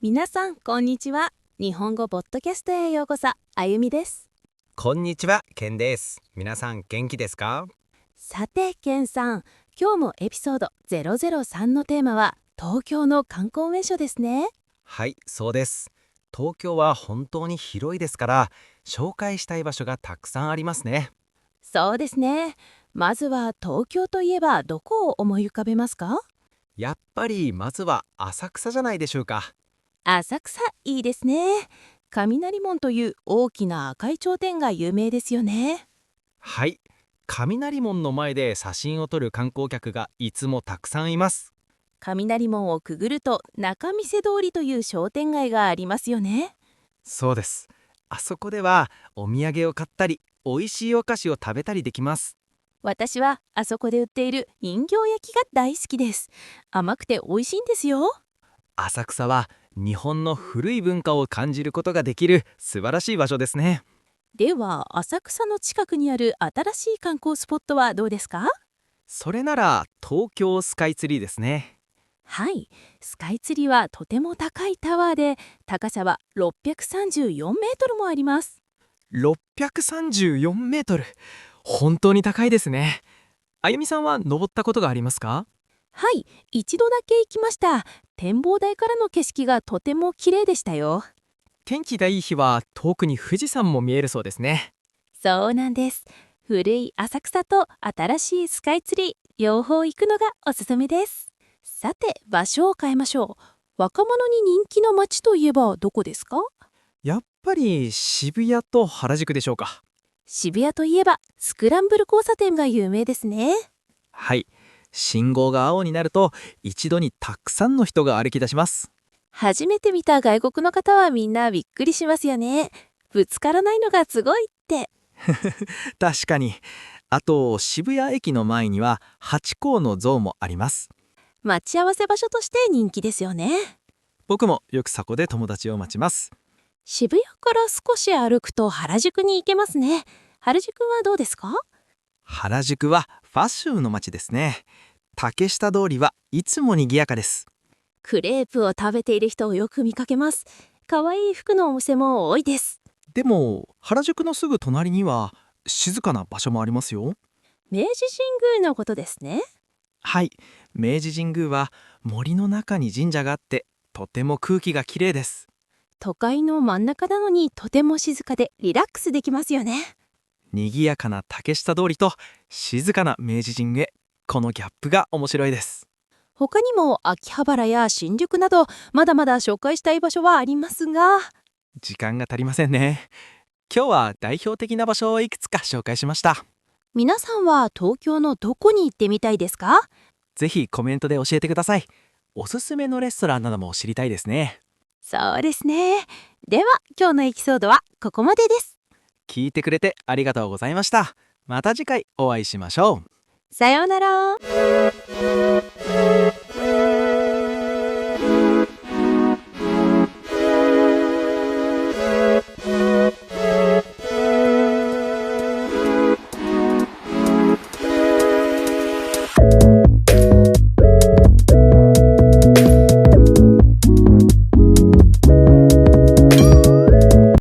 皆さんこんにちは。日本語ポッドキャストへようこそ。あゆみです。こんにちは、ケンです。皆さん元気ですか？さてケンさん、今日もエピソード003のテーマは東京の観光名所ですね。はい、そうです。東京は本当に広いですから、紹介したい場所がたくさんありますね。そうですね。まずは東京といえばどこを思い浮かべますか？やっぱりまずは浅草じゃないでしょうか。浅草、いいですね。雷門という大きな赤い頂点が有名ですよね。はい、雷門の前で写真を撮る観光客がいつもたくさんいます。雷門をくぐると仲見世通りという商店街がありますよね。そうです。あそこではお土産を買ったり、美味しいお菓子を食べたりできます。私はあそこで売っている人形焼きが大好きです。甘くて美味しいんですよ。浅草は日本の古い文化を感じることができる素晴らしい場所ですね。では浅草の近くにある新しい観光スポットはどうですか？それなら東京スカイツリーですね。はい、スカイツリーはとても高いタワーで、高さは634メートルもあります。634メートル。本当に高いですね。あゆみさんは登ったことがありますか？はい、一度だけ行きました。展望台からの景色がとても綺麗でしたよ。天気がいい日は遠くに富士山も見えるそうですね。そうなんです。古い浅草と新しいスカイツリー、両方行くのがおすすめです。さて、場所を変えましょう。若者に人気の街といえばどこですか？やっぱり渋谷と原宿でしょうか。渋谷といえばスクランブル交差点が有名ですね。はい。信号が青になると一度にたくさんの人が歩き出します。初めて見た外国の方はみんなびっくりしますよね。ぶつからないのがすごいって。確かに。あと渋谷駅の前にはハチ公の像もあります。待ち合わせ場所として人気ですよね。僕もよくそこで友達を待ちます。渋谷から少し歩くと原宿に行けますね。原宿はどうですか？原宿はファッションの街ですね。竹下通りはいつも賑やかです。クレープを食べている人をよく見かけます。可愛い服のお店も多いです。でも原宿のすぐ隣には静かな場所もありますよ。明治神宮のことですね。はい、明治神宮は森の中に神社があってとても空気がきれいです。都会の真ん中なのにとても静かでリラックスできますよね。賑やかな竹下通りと静かな明治神宮へ、このギャップが面白いです。他にも秋葉原や新宿などまだまだ紹介したい場所はありますが、時間が足りませんね。今日は代表的な場所をいくつか紹介しました。皆さんは東京のどこに行ってみたいですか？ぜひコメントで教えてください。おすすめのレストランなども知りたいですね。そうですね。では今日のエピソードはここまでです。聞いてくれてありがとうございました。また次回お会いしましょう。さようなら。